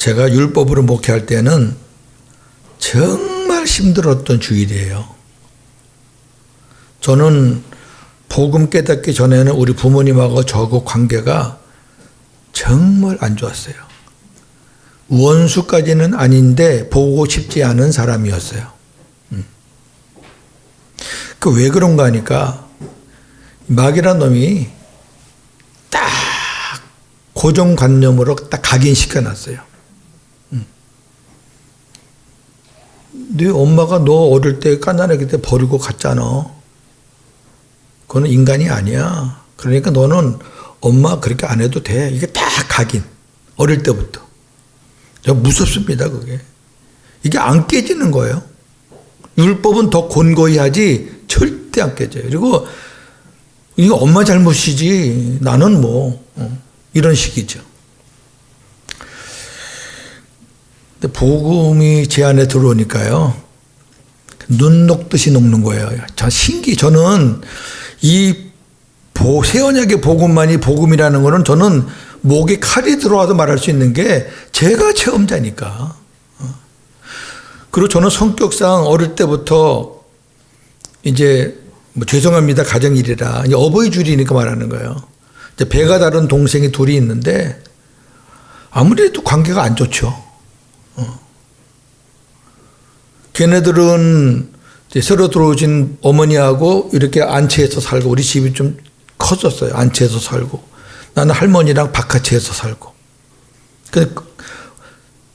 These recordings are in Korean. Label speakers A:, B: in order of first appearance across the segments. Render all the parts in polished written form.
A: 제가 율법으로 목회할 때는 정말 힘들었던 주일이에요. 저는 복음 깨닫기 전에는 우리 부모님하고 저하고 관계가 정말 안 좋았어요. 원수까지는 아닌데 보고 싶지 않은 사람이었어요. 그 왜 그런가 하니까 마귀란 놈이 딱 고정관념으로 딱 각인시켜놨어요. 네 엄마가 너 어릴 때 깐난아기 때 버리고 갔잖아. 그거는 인간이 아니야. 그러니까 너는 엄마 그렇게 안 해도 돼. 이게 다 각인. 어릴 때부터. 무섭습니다, 그게. 이게 안 깨지는 거예요. 율법은 더 곤고히 하지 절대 안 깨져요. 그리고 이거 엄마 잘못이지 나는 뭐 이런 식이죠. 근데 복음이 제 안에 들어오니까요. 눈 녹듯이 녹는 거예요. 저는 이 새 언약의 복음만이 복음이라는 거는 저는 목에 칼이 들어와도 말할 수 있는 게 제가 체험자니까. 그리고 저는 성격상 어릴 때부터 이제 뭐 죄송합니다. 가정일이라 이제 어버이 줄이니까 말하는 거예요. 이제 배가 다른 동생이 둘이 있는데 아무래도 관계가 안 좋죠. 걔네들은 이제 새로 들어오신 어머니하고 이렇게 안채해서 살고 우리 집이 좀 컸었어요. 안채해서 살고 나는 할머니랑 바깥에서 살고.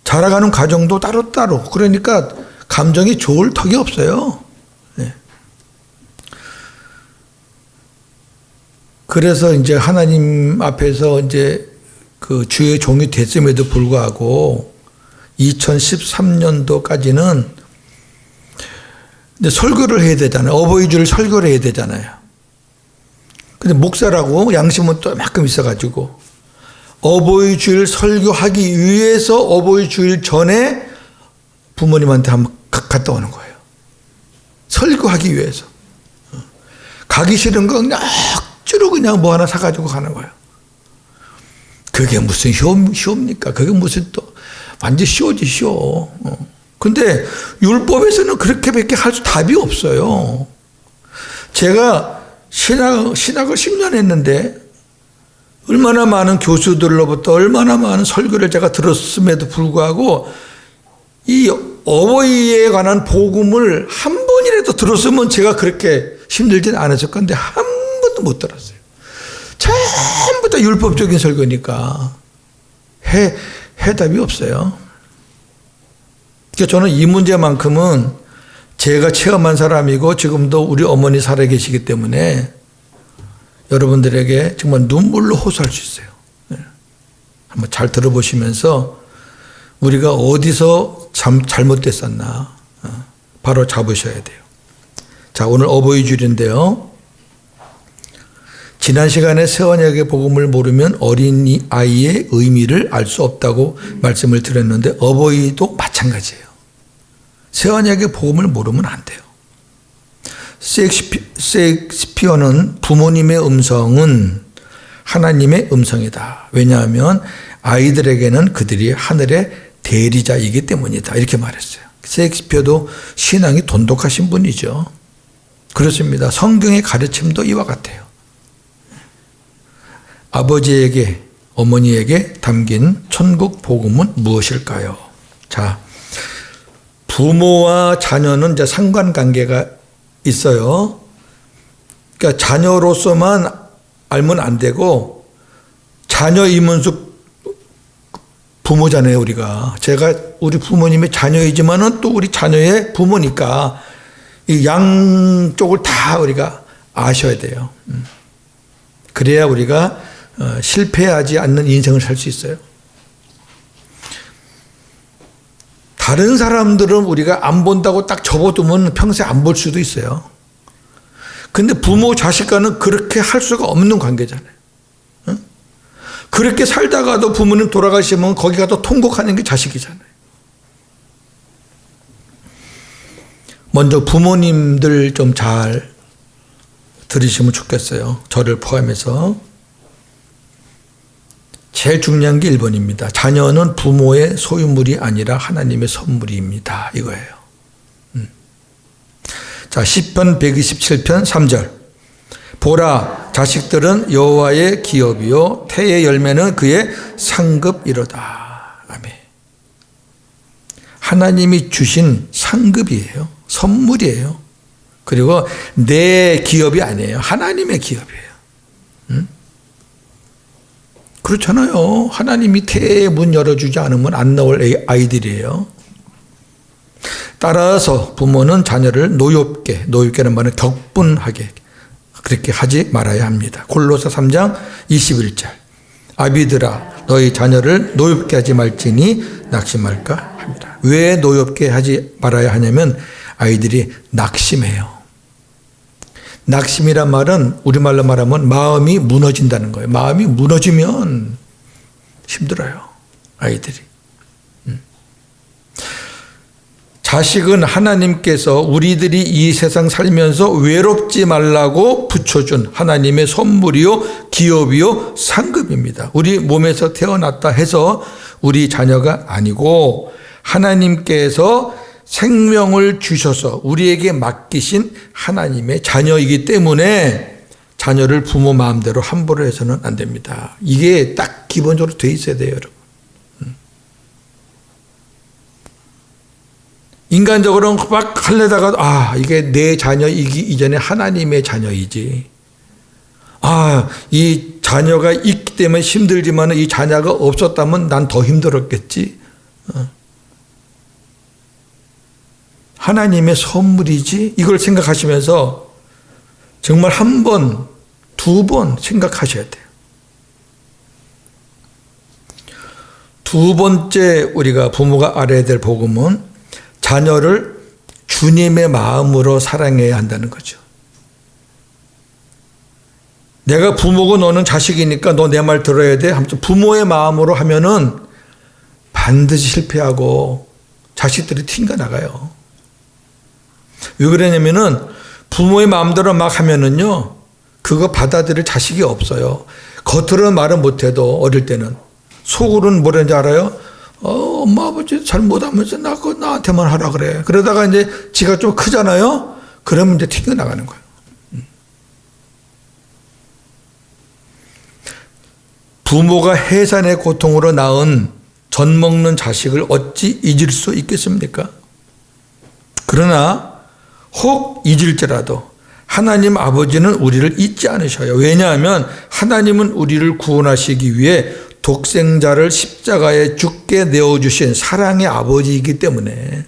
A: 자라가는 과정도 따로따로. 그러니까 감정이 좋을 턱이 없어요. 네. 그래서 이제 하나님 앞에서 이제 그 주의 종이 됐음에도 불구하고 2013년도까지는 이제 설교를 해야 되잖아요. 어버이 줄 설교를 해야 되잖아요. 근데 목사라고 양심은 또 만큼 있어가지고 어버이 주일 설교하기 위해서 어버이 주일 전에 부모님한테 한번 갔다 오는 거예요. 설교하기 위해서. 가기 싫은 거 그냥 억지로 그냥 뭐 하나 사가지고 가는 거예요. 그게 무슨 쇼입니까? 그게 무슨 또 완전 쇼지 쇼. 근데 율법에서는 그렇게밖에 할 답이 없어요. 제가 신학을 10년 했는데 얼마나 많은 교수들로부터 얼마나 많은 설교를 제가 들었음에도 불구하고 이 어버이에 관한 복음을 한 번이라도 들었으면 제가 그렇게 힘들진 않았을 건데 한 번도 못 들었어요. 전부 다 율법적인 설교니까 해답이 없어요. 그러니까 저는 이 문제만큼은 제가 체험한 사람이고 지금도 우리 어머니 살아계시기 때문에 여러분들에게 정말 눈물로 호소할 수 있어요. 한번 잘 들어보시면서 우리가 어디서 잘못됐었나 바로 잡으셔야 돼요. 자, 오늘 어버이 줄인데요. 지난 시간에 새 언약의 복음을 모르면 어린아이의 의미를 알 수 없다고 말씀을 드렸는데 어버이도 마찬가지예요. 새 언약의 복음을 모르면 안 돼요. 셰익스피어는 부모님의 음성은 하나님의 음성이다. 왜냐하면 아이들에게는 그들이 하늘의 대리자이기 때문이다. 이렇게 말했어요. 셰익스피어도 신앙이 돈독하신 분이죠. 그렇습니다. 성경의 가르침도 이와 같아요. 아버지에게 어머니에게 담긴 천국 복음은 무엇일까요? 자, 부모와 자녀는 이제 상관관계가 있어요. 그러니까 자녀로서만 알면 안 되고 자녀이면서 부모잖아요, 우리가. 제가 우리 부모님의 자녀이지만은 또 우리 자녀의 부모니까 이 양쪽을 다 우리가 아셔야 돼요. 그래야 우리가 실패하지 않는 인생을 살 수 있어요. 다른 사람들은 우리가 안 본다고 딱 접어두면 평생 안 볼 수도 있어요. 근데 부모 자식과는 그렇게 할 수가 없는 관계잖아요. 그렇게 살다가도 부모님 돌아가시면 거기 가서 통곡하는 게 자식이잖아요. 먼저 부모님들 좀 잘 들으시면 좋겠어요. 저를 포함해서. 제일 중요한 게 1번입니다. 자녀는 부모의 소유물이 아니라 하나님의 선물입니다. 이거예요. 자, 시편 127편 3절. 보라, 자식들은 여호와의 기업이요 태의 열매는 그의 상급이로다. 아멘. 하나님이 주신 상급이에요. 선물이에요. 그리고 내 기업이 아니에요. 하나님의 기업이에요. 그렇잖아요. 하나님이 태의 문 열어주지 않으면 안 나올 아이들이에요. 따라서 부모는 자녀를 노엽게는 말은 격분하게 그렇게 하지 말아야 합니다. 골로새 3장 21절. 아비들아 너희 자녀를 노엽게 하지 말지니 낙심할까 합니다. 왜 노엽게 하지 말아야 하냐면 아이들이 낙심해요. 낙심이란 말은 우리말로 말하면 마음이 무너진다는 거예요. 마음이 무너지면 힘들어요. 아이들이. 자식은 하나님께서 우리들이 이 세상 살면서 외롭지 말라고 붙여준 하나님의 선물이요 기업이요 상급입니다. 우리 몸에서 태어났다 해서 우리 자녀가 아니고 하나님께서 생명을 주셔서 우리에게 맡기신 하나님의 자녀이기 때문에 자녀를 부모 마음대로 함부로 해서는 안 됩니다. 이게 딱 기본적으로 돼 있어야 돼요, 여러분. 인간적으로는 막 하려다가 이게 내 자녀이기 이전에 하나님의 자녀이지. 이 자녀가 있기 때문에 힘들지만 이 자녀가 없었다면 난 더 힘들었겠지. 하나님의 선물이지. 이걸 생각하시면서 정말 한 번, 두 번 생각하셔야 돼요. 두 번째 우리가 부모가 알아야 될 복음은 자녀를 주님의 마음으로 사랑해야 한다는 거죠. 내가 부모고 너는 자식이니까 너 내 말 들어야 돼. 아무튼 부모의 마음으로 하면은 반드시 실패하고 자식들이 튕겨나가요. 왜 그러냐면은 부모의 마음대로 막 하면은요, 그거 받아들일 자식이 없어요. 겉으로는 말은 못해도 어릴 때는 속으로는 뭐라는지 알아요? 엄마 아버지 잘못하면서 나한테만 하라 그래. 그러다가 이제 지가 좀 크잖아요. 그러면 이제 튕겨나가는 거예요. 부모가 해산의 고통으로 낳은 젖 먹는 자식을 어찌 잊을 수 있겠습니까? 그러나 혹 잊을지라도 하나님 아버지는 우리를 잊지 않으셔요. 왜냐하면 하나님은 우리를 구원하시기 위해 독생자를 십자가에 죽게 내어주신 사랑의 아버지이기 때문에.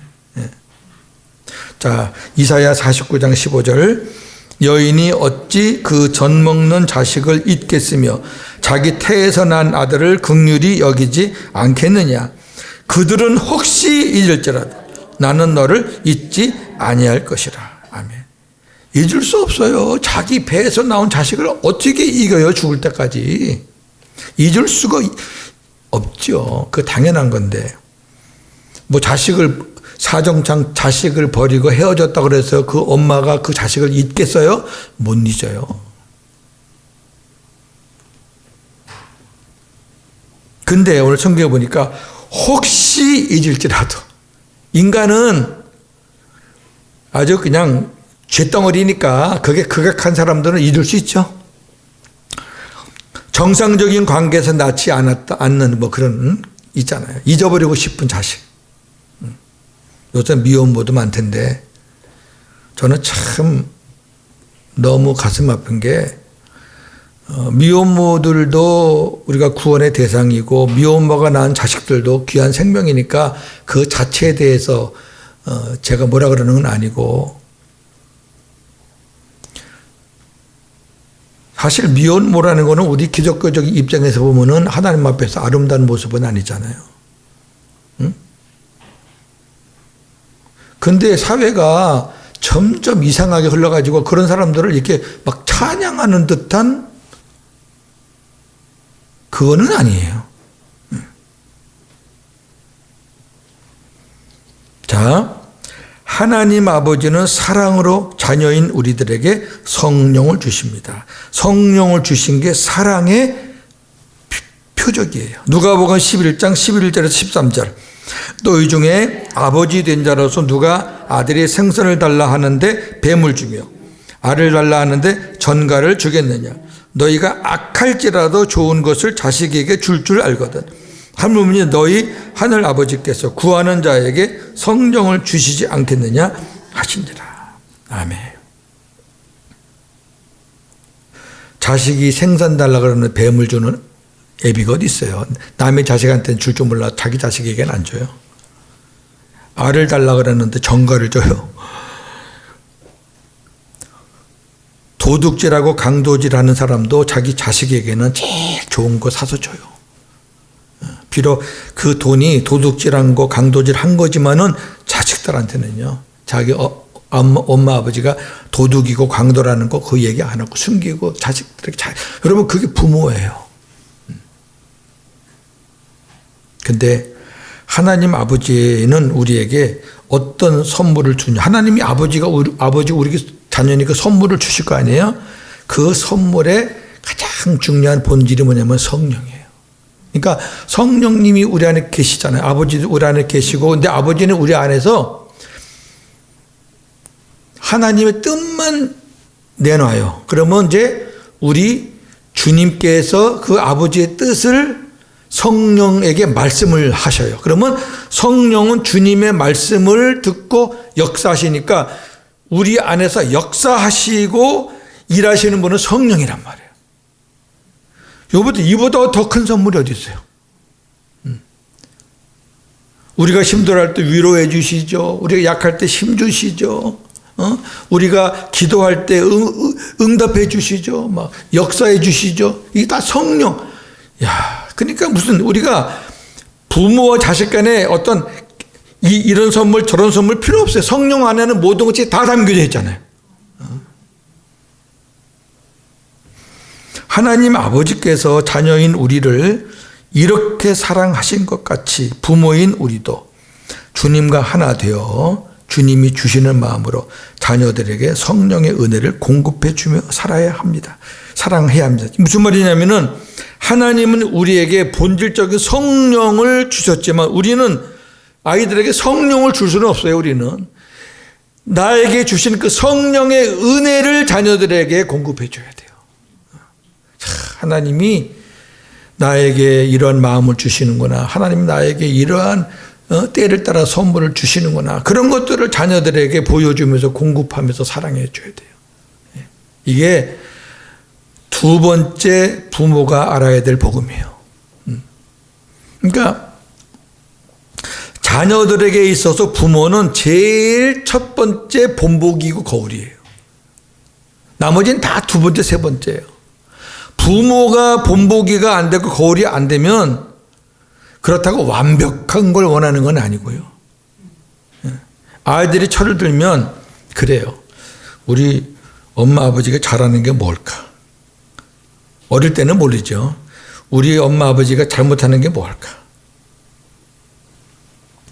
A: 자, 이사야 49장 15절. 여인이 어찌 그 젖 먹는 자식을 잊겠으며 자기 태에서 난 아들을 긍휼히 여기지 않겠느냐. 그들은 혹시 잊을지라도 나는 너를 잊지 아니할 것이라. 아멘. 잊을 수 없어요. 자기 배에서 나온 자식을 어떻게 잊어요, 죽을 때까지. 잊을 수가 없죠. 그 당연한 건데. 뭐 사정상 자식을 버리고 헤어졌다 그래서 그 엄마가 그 자식을 잊겠어요? 못 잊어요. 근데 오늘 성경에 보니까 혹시 잊을지라도 인간은 아주 그냥 쇳덩어리니까 그게 극악한 사람들은 잊을 수 있죠. 정상적인 관계에서 낳지 않는 뭐 그런 있잖아요. 잊어버리고 싶은 자식. 요새 미혼모도 많던데 저는 참 너무 가슴 아픈 게 미혼모들도 우리가 구원의 대상이고 미혼모가 낳은 자식들도 귀한 생명이니까 그 자체에 대해서 제가 뭐라 그러는 건 아니고 사실 미혼모라는 거는 우리 기독교적인 입장에서 보면은 하나님 앞에서 아름다운 모습은 아니잖아요. 응? 근데 사회가 점점 이상하게 흘러가지고 그런 사람들을 이렇게 막 찬양하는 듯한 그거는 아니에요. 자, 하나님 아버지는 사랑으로 자녀인 우리들에게 성령을 주십니다. 성령을 주신 게 사랑의 표적이에요. 누가복음 11장 11절에서 13절. 너희 중에 아버지 된 자로서 누가 아들이 생선을 달라 하는데 뱀을 주며 알을 달라 하는데 전갈을 주겠느냐. 너희가 악할지라도 좋은 것을 자식에게 줄 알거든. 하물며 너희 하늘 아버지께서 구하는 자에게 성령을 주시지 않겠느냐 하시니라. 아멘. 자식이 생선 달라 그러는 뱀을 주는 애비가 어디 있어요? 남의 자식한테는 줄 줄 몰라 자기 자식에게는 안 줘요. 알을 달라 그러는데 전갈을 줘요. 도둑질하고 강도질하는 사람도 자기 자식에게는 제일 좋은 거 사서 줘요. 비록 그 돈이 도둑질한 거 강도질한 거지만은 자식들한테는요. 자기 엄마 아버지가 도둑이고 강도라는 거 그 얘기 안 하고 숨기고 자식들에게 여러분 그게 부모예요. 근데 하나님 아버지는 우리에게 어떤 선물을 주냐. 하나님이 아버지가 우리 자녀니까 선물을 주실 거 아니에요? 그 선물의 가장 중요한 본질이 뭐냐면 성령이에요. 그러니까 성령님이 우리 안에 계시잖아요. 아버지도 우리 안에 계시고, 근데 아버지는 우리 안에서 하나님의 뜻만 내놔요. 그러면 이제 우리 주님께서 그 아버지의 뜻을 성령에게 말씀을 하셔요. 그러면 성령은 주님의 말씀을 듣고 역사하시니까 우리 안에서 역사하시고 일하시는 분은 성령이란 말이에요. 이보다 더 큰 선물이 어디 있어요? 우리가 힘들어할 때 위로해 주시죠. 우리가 약할 때 힘 주시죠. 우리가 기도할 때 응답해 주시죠. 막 역사해 주시죠. 이게 다 성령. 야, 그러니까 무슨 우리가 부모와 자식 간에 어떤 이런 선물 저런 선물 필요 없어요. 성령 안에는 모든 것이 다 담겨져 있잖아요. 하나님 아버지께서 자녀인 우리를 이렇게 사랑하신 것 같이 부모인 우리도 주님과 하나 되어 주님이 주시는 마음으로 자녀들에게 성령의 은혜를 공급해 주며 살아야 합니다. 사랑해야 합니다. 무슨 말이냐면은 하나님은 우리에게 본질적인 성령을 주셨지만 우리는 아이들에게 성령을 줄 수는 없어요. 우리는 나에게 주신 그 성령의 은혜를 자녀들에게 공급해 줘야 돼요. 하나님이 나에게 이러한 마음을 주시는구나. 하나님이 나에게 이러한 때를 따라 선물을 주시는구나. 그런 것들을 자녀들에게 보여주면서 공급하면서 사랑해 줘야 돼요. 이게 두 번째 부모가 알아야 될 복음이에요. 그러니까 자녀들에게 있어서 부모는 제일 첫 번째 본보기고 거울이에요. 나머지는 다 두 번째, 세 번째예요. 부모가 본보기가 안 되고 거울이 안 되면 그렇다고 완벽한 걸 원하는 건 아니고요. 아이들이 철을 들면 그래요. 우리 엄마 아버지가 잘하는 게 뭘까? 어릴 때는 모르죠. 우리 엄마 아버지가 잘못하는 게 뭘까?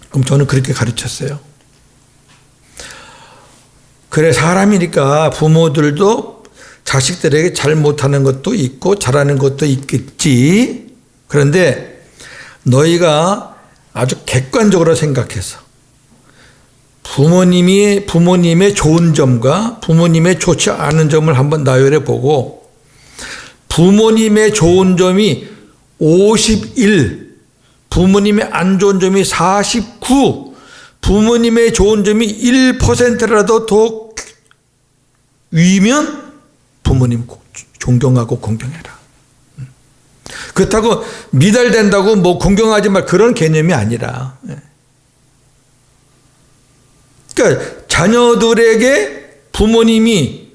A: 그럼 저는 그렇게 가르쳤어요. 그래, 사람이니까 부모들도 자식들에게 잘못하는 것도 있고 잘하는 것도 있겠지. 그런데 너희가 아주 객관적으로 생각해서 부모님의 좋은 점과 부모님의 좋지 않은 점을 한번 나열해 보고 부모님의 좋은 점이 51, 부모님의 안 좋은 점이 49, 부모님의 좋은 점이 1%라도 더 위면 부모님 존경하고 공경해라. 그렇다고 미달된다고 뭐 공경하지 말 그런 개념이 아니라. 그러니까 자녀들에게 부모님이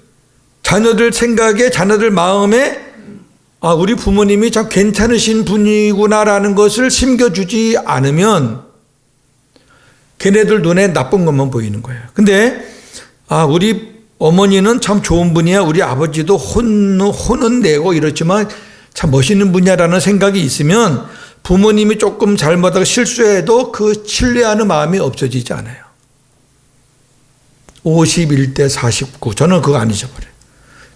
A: 자녀들 생각에 자녀들 마음에 아, 우리 부모님이 참 괜찮으신 분이구나라는 것을 심겨주지 않으면 걔네들 눈에 나쁜 것만 보이는 거예요. 근데 아, 우리 어머니는 참 좋은 분이야. 우리 아버지도 혼은 내고 이렇지만 참 멋있는 분이야라는 생각이 있으면 부모님이 조금 잘못하고 실수해도 그 신뢰하는 마음이 없어지지 않아요. 51대 49. 저는 그거 안 잊어버려요.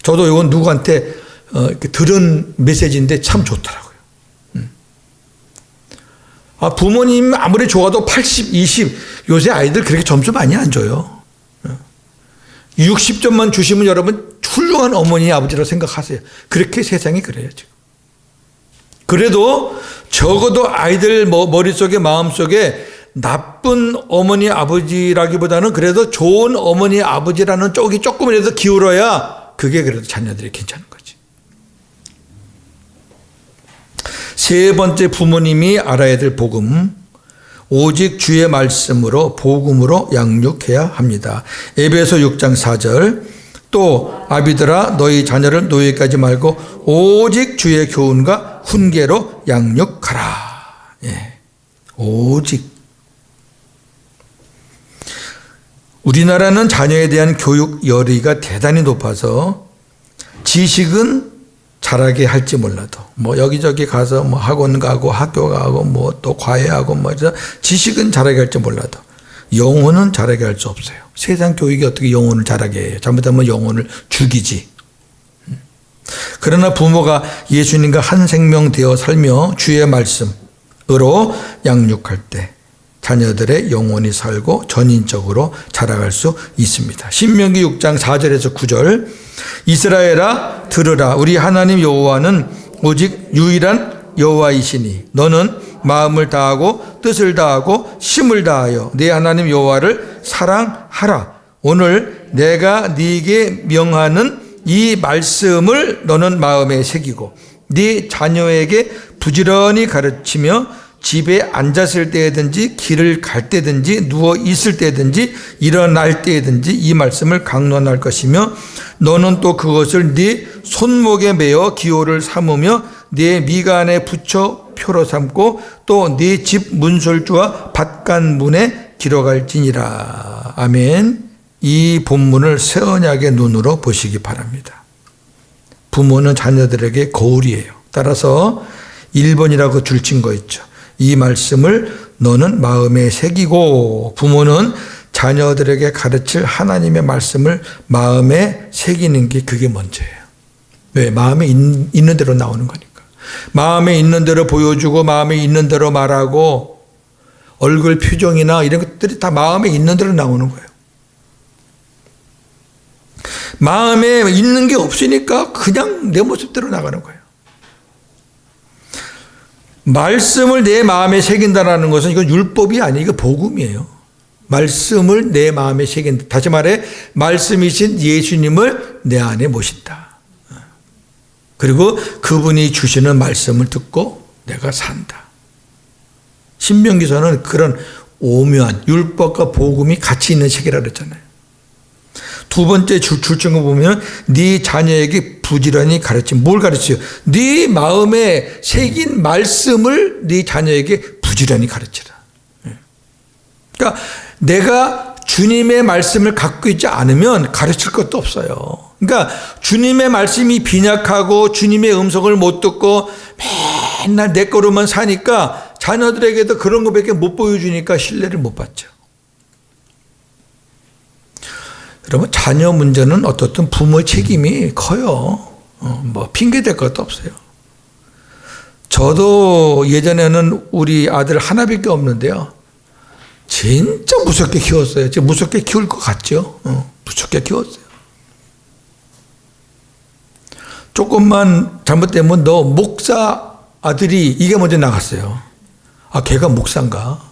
A: 저도 이건 누구한테 들은 메시지인데 참 좋더라고요. 부모님 아무리 좋아도 80, 20, 요새 아이들 그렇게 점수 많이 안 줘요. 60점만 주시면 여러분 훌륭한 어머니, 아버지라고 생각하세요. 그렇게 세상이 그래요, 지금. 그래도 적어도 아이들 머릿속에, 마음속에 나쁜 어머니, 아버지라기보다는 그래도 좋은 어머니, 아버지라는 쪽이 조금이라도 기울어야 그게 그래도 자녀들이 괜찮은 거지. 세 번째, 부모님이 알아야 될 복음. 오직 주의 말씀으로, 복음으로 양육해야 합니다. 에베소 6장 4절. 또 아비들아 너희 자녀를 노예까지 말고 오직 주의 교훈과 훈계로 양육하라. 예. 오직. 우리나라는 자녀에 대한 교육 열의가 대단히 높아서 지식은 잘하게 할지 몰라도 여기저기 가서 학원 가고 학교 가고 또 과외하고 지식은 잘하게 할지 몰라도 영혼은 잘하게 할 수 없어요. 세상 교육이 어떻게 영혼을 잘하게 해요? 잘못하면 영혼을 죽이지. 그러나 부모가 예수님과 한 생명 되어 살며 주의 말씀으로 양육할 때 자녀들의 영혼이 살고 전인적으로 자라갈 수 있습니다. 신명기 6장 4절에서 9절. 이스라엘아 들으라. 우리 하나님 여호와는 오직 유일한 여호와이시니 너는 마음을 다하고 뜻을 다하고 힘을 다하여 네 하나님 여호와를 사랑하라. 오늘 내가 네게 명하는 이 말씀을 너는 마음에 새기고 네 자녀에게 부지런히 가르치며 집에 앉았을 때든지 길을 갈 때든지 누워 있을 때든지 일어날 때든지 이 말씀을 강론할 것이며 너는 또 그것을 네 손목에 매어 기호를 삼으며 네 미간에 붙여 표로 삼고 또 네 집 문설주와 밭간문에 기록할지니라. 아멘. 이 본문을 새 언약의 눈으로 보시기 바랍니다. 부모는 자녀들에게 거울이에요. 따라서 1번이라고 줄친 거 있죠. 이 말씀을 너는 마음에 새기고, 부모는 자녀들에게 가르칠 하나님의 말씀을 마음에 새기는 게 그게 먼저예요. 왜? 마음에 있는 대로 나오는 거니까. 마음에 있는 대로 보여주고 마음에 있는 대로 말하고 얼굴 표정이나 이런 것들이 다 마음에 있는 대로 나오는 거예요. 마음에 있는 게 없으니까 그냥 내 모습대로 나가는 거예요. 말씀을 내 마음에 새긴다는 것은 이건 율법이 아니고 이거 복음이에요. 말씀을 내 마음에 새긴다. 다시 말해 말씀이신 예수님을 내 안에 모신다. 그리고 그분이 주시는 말씀을 듣고 내가 산다. 신명기서는 그런 오묘한 율법과 복음이 같이 있는 책이라고 그랬잖아요. 두 번째 줄증거 보면 네 자녀에게 부지런히 가르치. 뭘 가르쳐요? 네 마음에 새긴 말씀을 네 자녀에게 부지런히 가르치라. 그러니까 내가 주님의 말씀을 갖고 있지 않으면 가르칠 것도 없어요. 그러니까 주님의 말씀이 빈약하고 주님의 음성을 못 듣고 맨날 내 거로만 사니까 자녀들에게도 그런 것밖에 못 보여주니까 신뢰를 못 받죠. 여러분, 자녀 문제는 어떻든 부모의 책임이 커요. 핑계 댈 것도 없어요. 저도 예전에는 우리 아들 하나밖에 없는데요. 진짜 무섭게 키웠어요. 지금 무섭게 키울 것 같죠? 무섭게 키웠어요. 조금만 잘못되면 너 목사 아들이 이게 먼저 나갔어요. 아, 걔가 목사인가?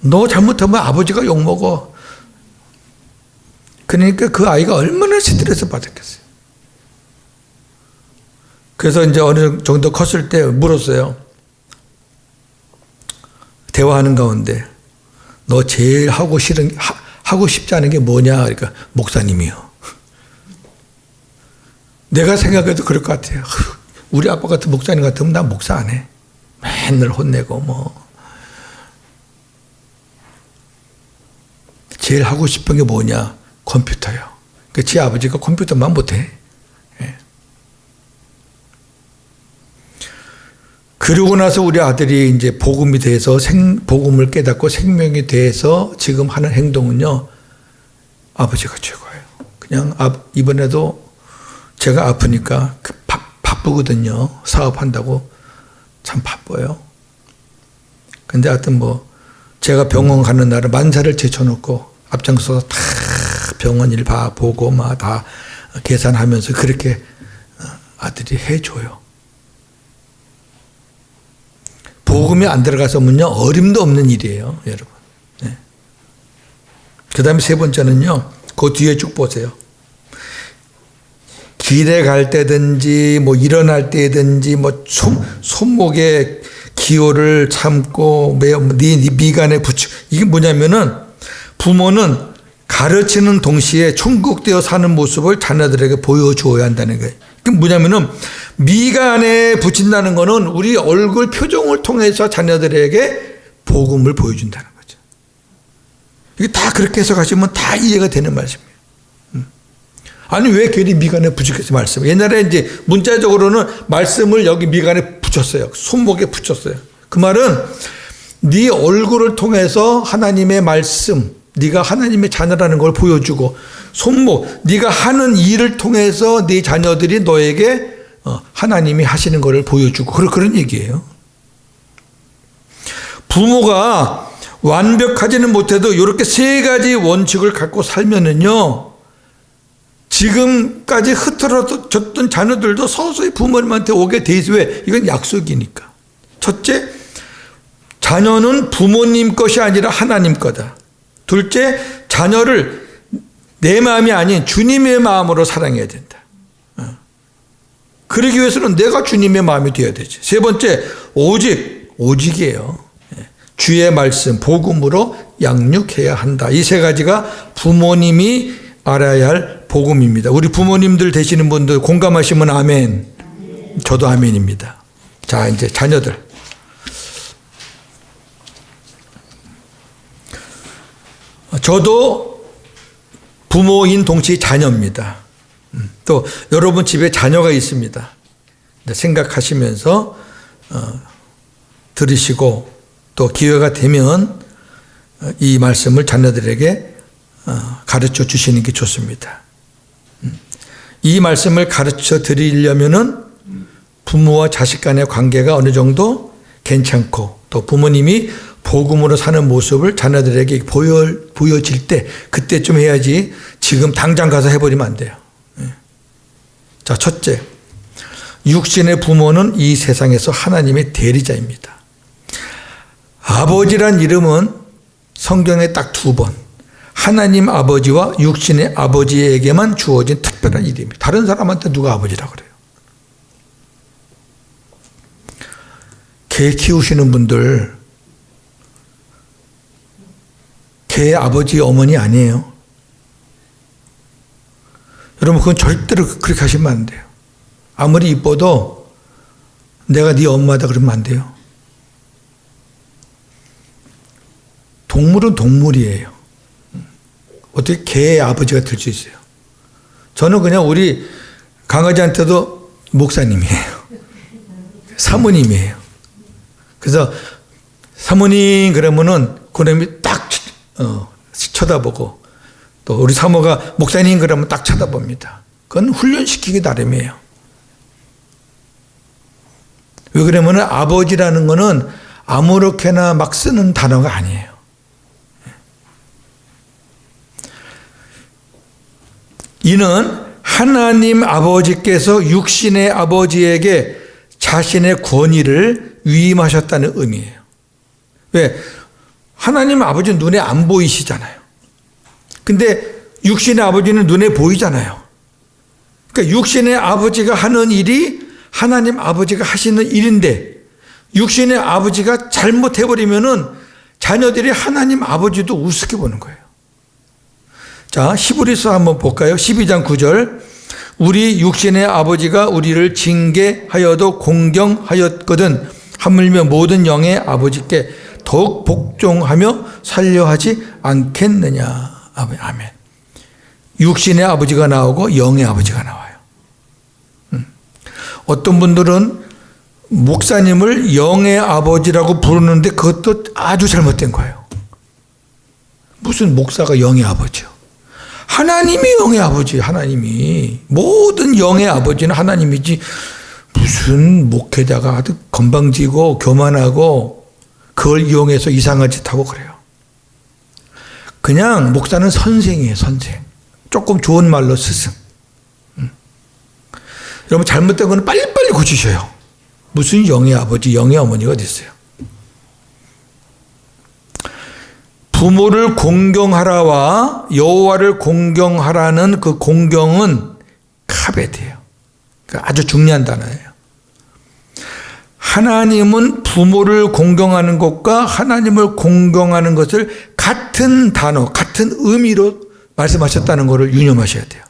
A: 너 잘못하면 아버지가 욕먹어. 그러니까 그 아이가 얼마나 스트레스 받았겠어요. 그래서 이제 어느 정도 컸을 때 물었어요. 대화하는 가운데 너 제일 하고 싶지 않은 게 뭐냐? 그러니까 목사님이요. 내가 생각해도 그럴 것 같아요. 우리 아빠 같은 목사님 같으면 난 목사 안 해. 맨날 혼내고 제일 하고 싶은 게 뭐냐? 컴퓨터요. 그 제 아버지가 컴퓨터만 못해. 예. 그러고 나서 우리 아들이 이제 복음이 돼서 복음을 깨닫고 생명이 돼서 지금 하는 행동은요, 아버지가 최고예요. 그냥 이번에도 제가 아프니까 바쁘거든요. 사업한다고 참 바빠요. 근데 하여튼 뭐 제가 병원 가는 날은 만사를 제쳐놓고 앞장서서 다 병원 일 보고 막 다 계산하면서 그렇게 아들이 해줘요. 복음이 안 들어가서면요 어림도 없는 일이에요, 여러분. 네. 그 다음에 세 번째는요, 그 뒤에 쭉 보세요. 길에 갈 때든지 뭐 일어날 때든지 뭐 손목에 기호를 참고 미간에 붙여. 이게 뭐냐면은 부모는 가르치는 동시에 천국되어 사는 모습을 자녀들에게 보여주어야 한다는 거예요. 이게 뭐냐면은 미간에 붙인다는 거는 우리 얼굴 표정을 통해서 자녀들에게 복음을 보여준다는 거죠. 이게 다 그렇게 해서 가시면 다 이해가 되는 말씀이에요. 아니 왜 괜히 미간에 붙이겠어 말씀. 옛날에 이제 문자적으로는 말씀을 여기 미간에 붙였어요. 손목에 붙였어요. 그 말은 네 얼굴을 통해서 하나님의 말씀, 네가 하나님의 자녀라는 걸 보여주고, 손목, 네가 하는 일을 통해서 네 자녀들이 너에게 하나님이 하시는 것을 보여주고, 그런 얘기예요. 부모가 완벽하지는 못해도 이렇게 세 가지 원칙을 갖고 살면은요, 지금까지 흐트러졌던 자녀들도 서서히 부모님한테 오게 돼 있어요. 왜? 이건 약속이니까. 첫째, 자녀는 부모님 것이 아니라 하나님 거다. 둘째, 자녀를 내 마음이 아닌 주님의 마음으로 사랑해야 된다. 그러기 위해서는 내가 주님의 마음이 되어야 되지. 세 번째, 오직이에요. 주의 말씀, 복음으로 양육해야 한다. 이 세 가지가 부모님이 알아야 할 복음입니다. 우리 부모님들 되시는 분들 공감하시면 아멘. 저도 아멘입니다. 자, 이제 자녀들. 저도 부모인 동시에 자녀입니다. 또 여러분 집에 자녀가 있습니다. 생각하시면서 들으시고 또 기회가 되면 이 말씀을 자녀들에게 가르쳐 주시는 게 좋습니다. 이 말씀을 가르쳐 드리려면은 부모와 자식 간의 관계가 어느 정도 괜찮고 또 부모님이 복음으로 사는 모습을 자녀들에게 보여질 때 그때쯤 해야지 지금 당장 가서 해버리면 안 돼요. 자, 첫째, 육신의 부모는 이 세상에서 하나님의 대리자입니다. 아버지란 이름은 성경에 딱 2번 하나님 아버지와 육신의 아버지에게만 주어진 특별한 이름입니다. 다른 사람한테 누가 아버지라고 그래요? 개 키우시는 분들 개 아버지 어머니 아니에요. 여러분 그건 절대로 그렇게 하시면 안 돼요. 아무리 이뻐도 내가 네 엄마다 그러면 안 돼요. 동물은 동물이에요. 어떻게 개의 아버지가 될 수 있어요? 저는 그냥 우리 강아지한테도 목사님이에요. 사모님이에요. 그래서 사모님 그러면은 그놈이 딱 쳐다보고 또 우리 사모가 목사님 그러면 딱 쳐다봅니다. 그건 훈련시키기 나름이에요. 왜 그러면은 아버지라는 거는 아무렇게나 막 쓰는 단어가 아니에요. 이는 하나님 아버지께서 육신의 아버지에게 자신의 권위를 위임하셨다는 의미예요. 왜? 하나님 아버지는 눈에 안 보이시잖아요. 근데 육신의 아버지는 눈에 보이잖아요. 그러니까 육신의 아버지가 하는 일이 하나님 아버지가 하시는 일인데 육신의 아버지가 잘못해버리면은 자녀들이 하나님 아버지도 우습게 보는 거예요. 자, 히브리서 한번 볼까요? 12장 9절. 우리 육신의 아버지가 우리를 징계하여도 공경하였거든 하물며 모든 영의 아버지께 더욱 복종하며 살려하지 않겠느냐. 아멘. 육신의 아버지가 나오고 영의 아버지가 나와요. 어떤 분들은 목사님을 영의 아버지라고 부르는데 그것도 아주 잘못된 거예요. 무슨 목사가 영의 아버지요? 하나님이 영의 아버지, 하나님이. 모든 영의 아버지는 하나님이지 무슨 목회자가 아주 건방지고 교만하고 그걸 이용해서 이상한 짓 하고 그래요. 그냥 목사는 선생이에요, 선생. 조금 좋은 말로 스승. 여러분 잘못된 거는 빨리빨리 고치셔요. 무슨 영의 아버지, 영의 어머니가 어디 있어요? 부모를 공경하라와 여호와를 공경하라는 그 공경은 카베드예요. 그러니까 아주 중요한 단어예요. 하나님은 부모를 공경하는 것과 하나님을 공경하는 것을 같은 단어, 같은 의미로 말씀하셨다는 것을 유념하셔야 돼요.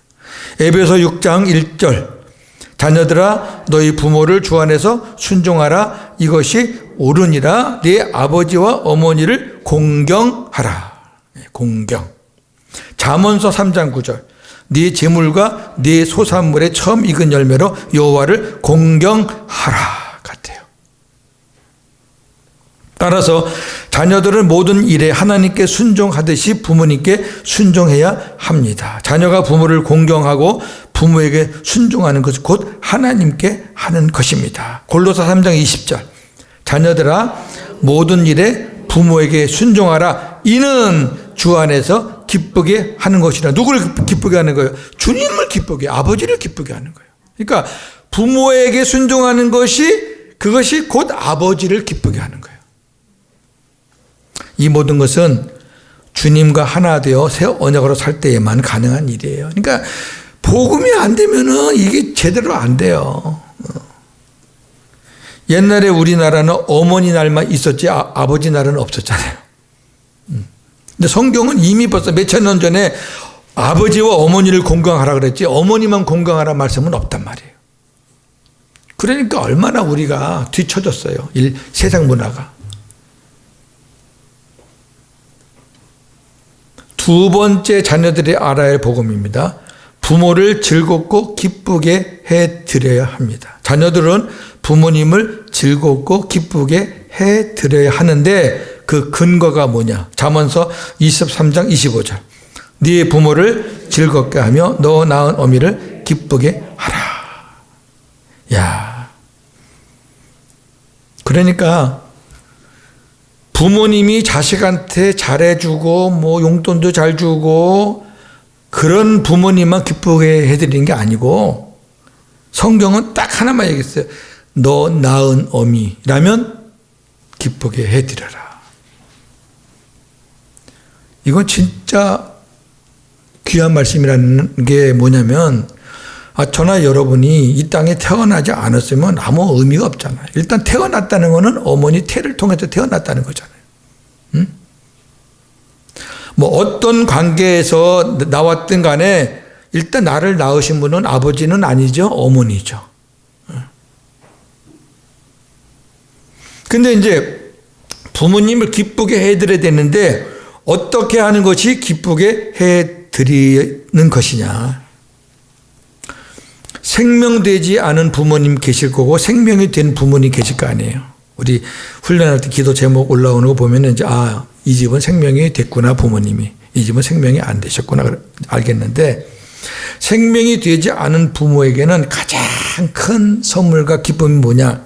A: 에베소 6장 1절 자녀들아 너희 부모를 주 안에서 순종하라 이것이 옳으니라 네 아버지와 어머니를 공경하라. 공경. 잠언서 3장 9절 네 재물과 네 소산물의 처음 익은 열매로 여호와를 공경하라 같아요. 따라서 자녀들은 모든 일에 하나님께 순종하듯이 부모님께 순종해야 합니다. 자녀가 부모를 공경하고 부모에게 순종하는 것은 곧 하나님께 하는 것입니다. 골로새 3장 20절 자녀들아 모든 일에 부모에게 순종하라 이는 주 안에서 기쁘게 하는 것이라. 누구를 기쁘게 하는 거예요? 주님을 기쁘게, 아버지를 기쁘게 하는 거예요. 그러니까 부모에게 순종하는 그것이 곧 아버지를 기쁘게 하는 거예요. 이 모든 것은 주님과 하나 되어 새 언약으로 살 때에만 가능한 일이에요. 그러니까 복음이 안 되면은 이게 제대로 안 돼요. 옛날에 우리나라는 어머니 날만 있었지 아버지 날은 없었잖아요. 근데 성경은 이미 벌써 몇천 년 전에 아버지와 어머니를 공경하라 그랬지 어머니만 공경하라 말씀은 없단 말이에요. 그러니까 얼마나 우리가 뒤처졌어요. 세상 문화가. 두 번째 자녀들이 알아야 할 복음입니다. 부모를 즐겁고 기쁘게 해드려야 합니다. 자녀들은 부모님을 즐겁고 기쁘게 해드려야 하는데 그 근거가 뭐냐? 잠언서 23장 25절 네 부모를 즐겁게 하며 너 낳은 어미를 기쁘게 하라. 야, 그러니까 부모님이 자식한테 잘해주고 뭐 용돈도 잘 주고 그런 부모님만 기쁘게 해드리는 게 아니고 성경은 딱 하나만 얘기했어요. 너 낳은 어미라면 기쁘게 해드려라. 이건 진짜 귀한 말씀이라는 게 뭐냐면 저나 여러분이 이 땅에 태어나지 않았으면 아무 의미가 없잖아요. 일단 태어났다는 거는 어머니 태를 통해서 태어났다는 거잖아요. 응? 뭐 어떤 관계에서 나왔든 간에 일단 나를 낳으신 분은 아버지는 아니죠. 어머니죠. 근데 이제 부모님을 기쁘게 해드려야 되는데 어떻게 하는 것이 기쁘게 해드리는 것이냐. 생명되지 않은 부모님 계실 거고 생명이 된 부모님 계실 거 아니에요. 우리 훈련할 때 기도 제목 올라오는 거 보면 이제 이 집은 생명이 됐구나 부모님이. 이 집은 생명이 안 되셨구나 알겠는데 생명이 되지 않은 부모에게는 가장 큰 선물과 기쁨이 뭐냐.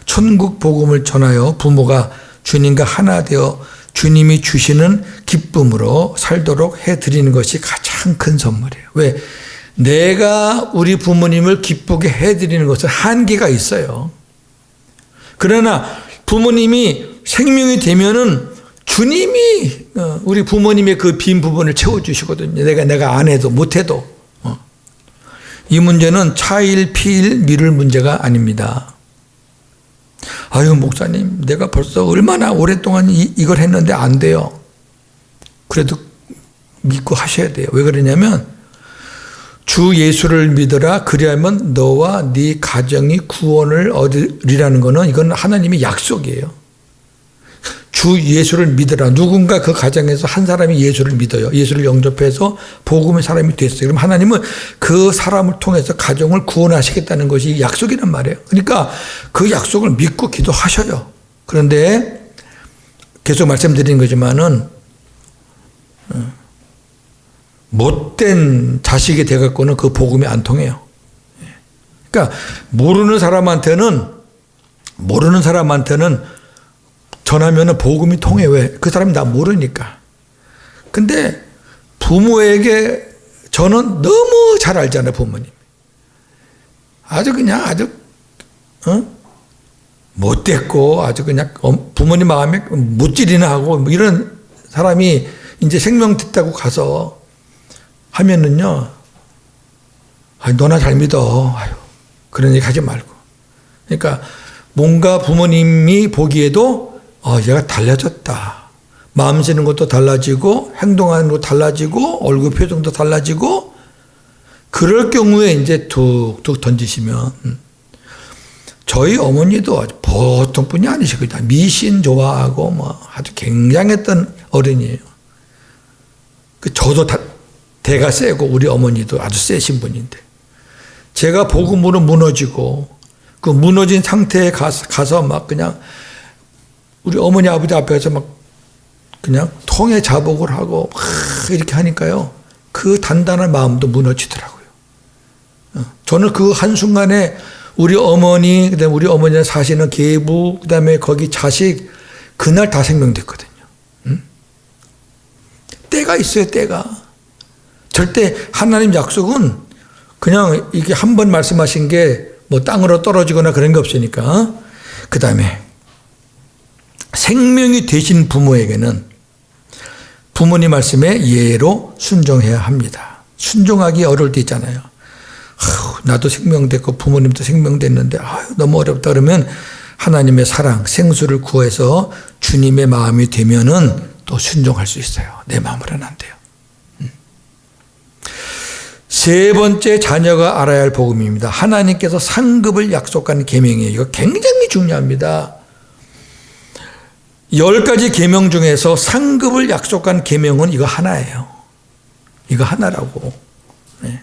A: 천국 복음을 전하여 부모가 주님과 하나 되어 주님이 주시는 기쁨으로 살도록 해드리는 것이 가장 큰 선물이에요. 왜? 내가 우리 부모님을 기쁘게 해드리는 것은 한계가 있어요. 그러나 부모님이 생명이 되면은 주님이 우리 부모님의 그 빈 부분을 채워주시거든요. 내가 안 해도 못해도. 이 문제는 차일, 피일, 미룰 문제가 아닙니다. 아유 목사님 내가 벌써 얼마나 오랫동안 이걸 했는데 안 돼요. 그래도 믿고 하셔야 돼요. 왜 그러냐면 주 예수를 믿어라 그리하면 너와 네 가정이 구원을 얻으리라는 거는 이건 하나님의 약속이에요. 주 예수를 믿어라. 누군가 그 가정에서 한 사람이 예수를 믿어요. 예수를 영접해서 복음의 사람이 됐어요. 그럼 하나님은 그 사람을 통해서 가정을 구원하시겠다는 것이 약속이란 말이에요. 그러니까 그 약속을 믿고 기도하셔요. 그런데 계속 말씀드리는 거지만은 못된 자식이 돼갖고는 그 복음이 안 통해요. 그러니까 모르는 사람한테는 전하면은 복음이 통해. 왜? 그 사람이 나 모르니까. 근데 부모에게 저는 너무 잘 알잖아요, 부모님. 아주 그냥 아주 못됐고 아주 그냥 부모님 마음에 못질이나 하고 뭐 이런 사람이 이제 생명 됐다고 가서 하면은요, 너나 잘 믿어. 그런 얘기 하지 말고. 그러니까 뭔가 부모님이 보기에도 얘가 달라졌다. 마음 쓰는 것도 달라지고 행동하는 것도 달라지고 얼굴 표정도 달라지고 그럴 경우에 이제 툭툭 던지시면 저희 어머니도 아주 보통 분이 아니시거든요. 미신 좋아하고 뭐 아주 굉장했던 어른이에요. 저도 대가 세고 우리 어머니도 아주 세신 분인데 제가 복음으로 무너지고 그 무너진 상태에 가서 막 그냥 우리 어머니 아버지 앞에서 막 그냥 통해 자복을 하고 막 이렇게 하니까요. 그 단단한 마음도 무너지더라고요. 저는 그 한순간에 우리 어머니, 그다음에 우리 어머니가 사시는 계부, 그다음에 거기 자식, 그날 다 생명됐거든요. 때가 있어요, 때가. 절대 하나님 약속은 그냥 이게 한 번 말씀하신 게 뭐 땅으로 떨어지거나 그런 게 없으니까. 그다음에 생명이 되신 부모에게는 부모님 말씀에 예로 순종해야 합니다. 순종하기 어려울 때 있잖아요. 나도 생명됐고 부모님도 생명됐는데 너무 어렵다 그러면 하나님의 사랑, 생수를 구해서 주님의 마음이 되면은 또 순종할 수 있어요. 내 마음으로는 안 돼요. 세 번째 자녀가 알아야 할 복음입니다. 하나님께서 상급을 약속한 계명이에요. 이거 굉장히 중요합니다. 10가지 계명 중에서 상급을 약속한 계명은 이거 하나예요. 이거 하나라고. 네.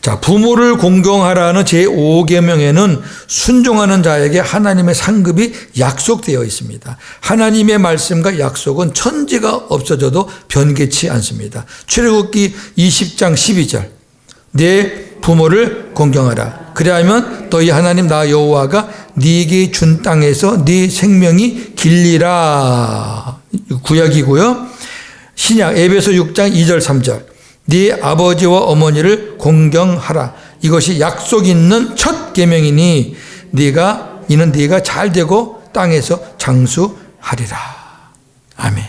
A: 자, 부모를 공경하라는 제5계명에는 순종하는 자에게 하나님의 상급이 약속되어 있습니다. 하나님의 말씀과 약속은 천지가 없어져도 변개치 않습니다. 출애굽기 20장 12절 내 부모를 공경하라. 그리하면 너희 하나님 나 여호와가 네게 준 땅에서 네 생명이 길리라. 구약이고요. 신약 에베소 6장 2절 3절 네 아버지와 어머니를 공경하라. 이것이 약속 있는 첫 계명이니 이는 네가 잘 되고 땅에서 장수하리라. 아멘.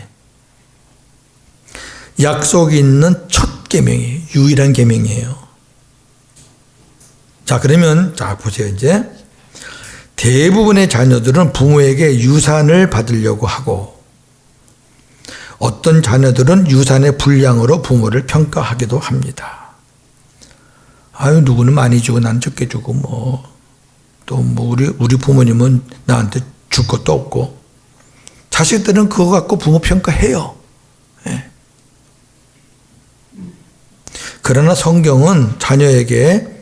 A: 약속 있는 첫 계명이에요. 유일한 계명이에요. 자, 그러면 보세요. 이제 대부분의 자녀들은 부모에게 유산을 받으려고 하고 어떤 자녀들은 유산의 분량으로 부모를 평가하기도 합니다. 누구는 많이 주고 난 적게 주고 우리 부모님은 나한테 줄 것도 없고 자식들은 그거 갖고 부모 평가해요. 네. 그러나 성경은 자녀에게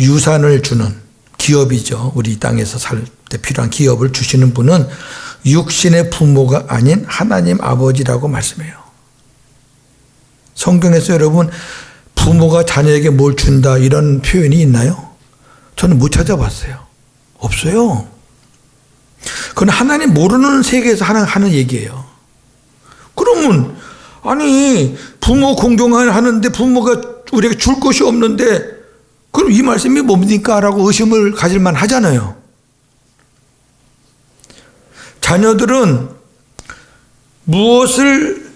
A: 유산을 주는 기업이죠. 우리 땅에서 살 때 필요한 기업을 주시는 분은 육신의 부모가 아닌 하나님 아버지라고 말씀해요. 성경에서 여러분 부모가 자녀에게 뭘 준다 이런 표현이 있나요? 저는 못 찾아봤어요. 없어요. 그건 하나님 모르는 세계에서 하는 얘기예요. 그러면 부모 공경하는데 부모가 우리에게 줄 것이 없는데 그럼 이 말씀이 뭡니까? 라고 의심을 가질만 하잖아요. 자녀들은 무엇을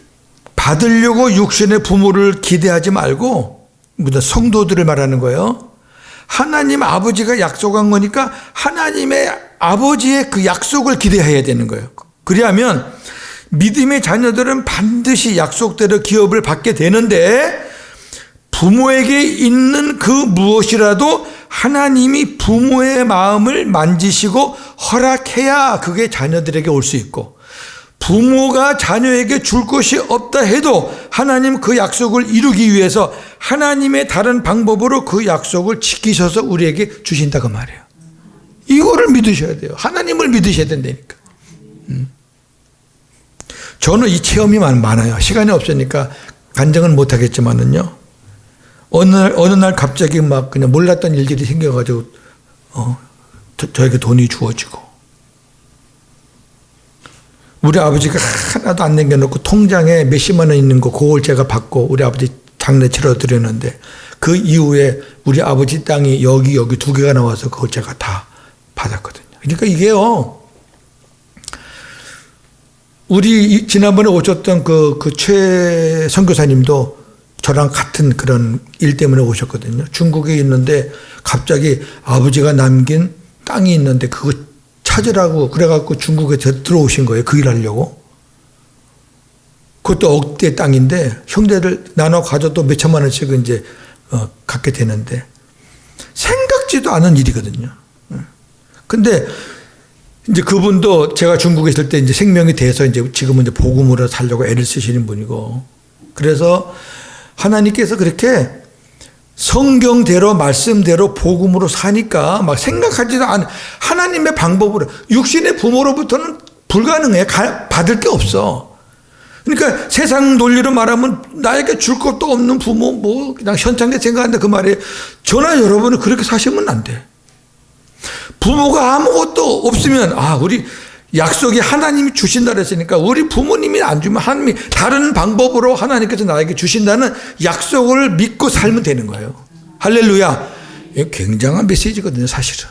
A: 받으려고 육신의 부모를 기대하지 말고 성도들을 말하는 거예요. 하나님 아버지가 약속한 거니까 하나님의 아버지의 그 약속을 기대해야 되는 거예요. 그리하면 믿음의 자녀들은 반드시 약속대로 기업을 받게 되는데 부모에게 있는 그 무엇이라도 하나님이 부모의 마음을 만지시고 허락해야 그게 자녀들에게 올 수 있고 부모가 자녀에게 줄 것이 없다 해도 하나님 그 약속을 이루기 위해서 하나님의 다른 방법으로 그 약속을 지키셔서 우리에게 주신다 그 말이에요. 이거를 믿으셔야 돼요. 하나님을 믿으셔야 된다니까. 저는 이 체험이 많아요. 시간이 없으니까 간증은 못하겠지만은요. 어느 날 갑자기 막 그냥 몰랐던 일들이 생겨가지고 저에게 돈이 주어지고 우리 아버지가 하나도 안 남겨놓고 통장에 몇십만 원 있는 거 그걸 제가 받고 우리 아버지 장례 치러 드렸는데 그 이후에 우리 아버지 땅이 여기 두 개가 나와서 그걸 제가 다 받았거든요. 그러니까 이게요. 우리 지난번에 오셨던 그 최 선교사님도 저랑 같은 그런 일 때문에 오셨거든요. 중국에 있는데 갑자기 아버지가 남긴 땅이 있는데 그거 찾으라고 그래갖고 중국에 들어오신 거예요. 그 일 하려고. 그것도 억대 땅인데 형제들 나눠 가져도 몇 천만 원씩 이제 갖게 되는데 생각지도 않은 일이거든요. 근데 이제 그분도 제가 중국에 있을 때 이제 생명이 돼서 이제 지금은 이제 복음으로 살려고 애를 쓰시는 분이고 그래서 하나님께서 그렇게 성경대로 말씀대로 복음으로 사니까 막 생각하지도 않은 하나님의 방법으로 육신의 부모로부터는 불가능해. 받을 게 없어. 그러니까 세상 논리로 말하면 나에게 줄 것도 없는 부모 뭐 그냥 현찮게 생각한다 그 말이에요. 저나 여러분은 그렇게 사시면 안 돼. 부모가 아무것도 없으면 우리 약속이 하나님이 주신다 그랬으니까 우리 부모님이 안 주면 하나님이 다른 방법으로 하나님께서 나에게 주신다는 약속을 믿고 살면 되는 거예요. 할렐루야. 이게 굉장한 메시지거든요, 사실은.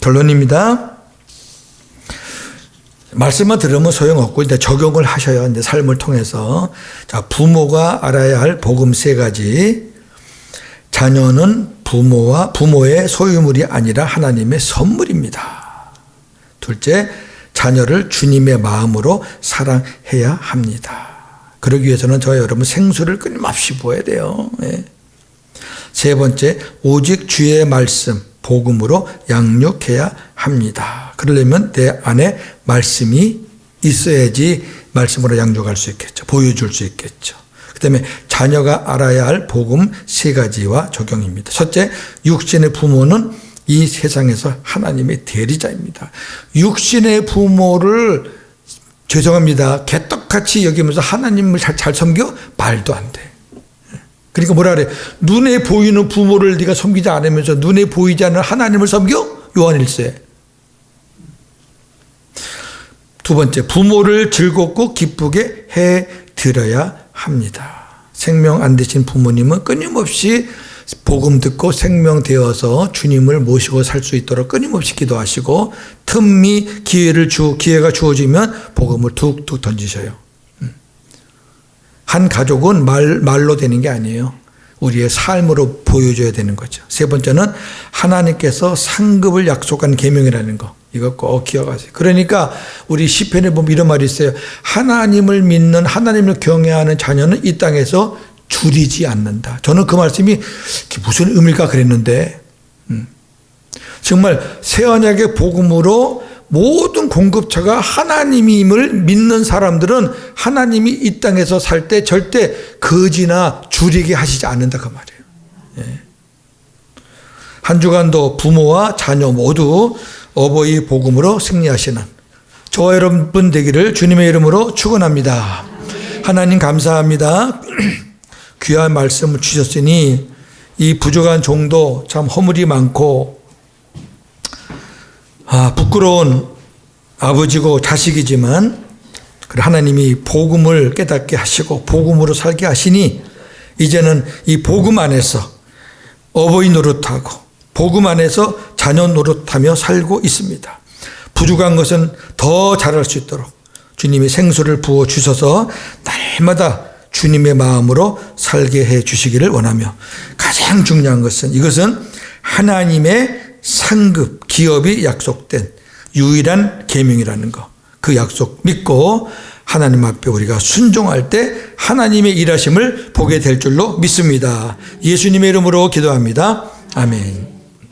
A: 결론입니다. 말씀만 들으면 소용없고 이제 적용을 하셔야 이제 삶을 통해서. 자, 부모가 알아야 할 복음 3가지. 자녀는 부모의 소유물이 아니라 하나님의 선물입니다. 둘째, 자녀를 주님의 마음으로 사랑해야 합니다. 그러기 위해서는 저와 여러분 생수를 끊임없이 부어야 돼요. 세 번째, 오직 주의 말씀, 복음으로 양육해야 합니다. 그러려면 내 안에 말씀이 있어야지 말씀으로 양육할 수 있겠죠. 보여줄 수 있겠죠. 그 다음에 자녀가 알아야 할 복음 3가지와 적용입니다. 첫째, 육신의 부모는 이 세상에서 하나님의 대리자입니다. 육신의 부모를 죄송합니다. 개떡같이 여기면서 하나님을 잘 섬겨? 말도 안 돼. 그러니까 뭐라 그래? 눈에 보이는 부모를 네가 섬기지 않으면서 눈에 보이지 않는 하나님을 섬겨? 요한일서에. 두 번째, 부모를 즐겁고 기쁘게 해드려야 합니다. 생명 안 되신 부모님은 끊임없이 복음 듣고 생명되어서 주님을 모시고 살 수 있도록 끊임없이 기도하시고 틈이 기회가 주어지면 복음을 툭툭 던지셔요. 한 가족은 말로 되는 게 아니에요. 우리의 삶으로 보여줘야 되는 거죠. 세 번째는 하나님께서 상급을 약속한 계명이라는 거. 이거 꼭 기억하세요. 그러니까 우리 시편에 보면 이런 말이 있어요. 하나님을 믿는 하나님을 경외하는 자녀는 이 땅에서 줄이지 않는다. 저는 그 말씀이 무슨 의미일까 그랬는데 정말 새 언약의 복음으로 모든 공급처가 하나님임을 믿는 사람들은 하나님이 이 땅에서 살 때 절대 거지나 줄이게 하시지 않는다 그 말이에요. 한 주간도 부모와 자녀 모두 어버이 복음으로 승리하시는 저와 여러분 되기를 주님의 이름으로 축원합니다. 하나님 감사합니다. 귀한 말씀을 주셨으니 이 부족한 종도 참 허물이 많고 부끄러운 아버지고 자식이지만 하나님이 복음을 깨닫게 하시고 복음으로 살게 하시니 이제는 이 복음 안에서 어버이 노릇하고 복음 안에서 자녀 노릇하며 살고 있습니다. 부족한 것은 더 잘할 수 있도록 주님이 생수를 부어 주셔서 날마다 주님의 마음으로 살게 해 주시기를 원하며 가장 중요한 것은 이것은 하나님의 상급 기업이 약속된 유일한 계명이라는 거. 그 약속 믿고 하나님 앞에 우리가 순종할 때 하나님의 일하심을 보게 될 줄로 믿습니다. 예수님의 이름으로 기도합니다. 아멘.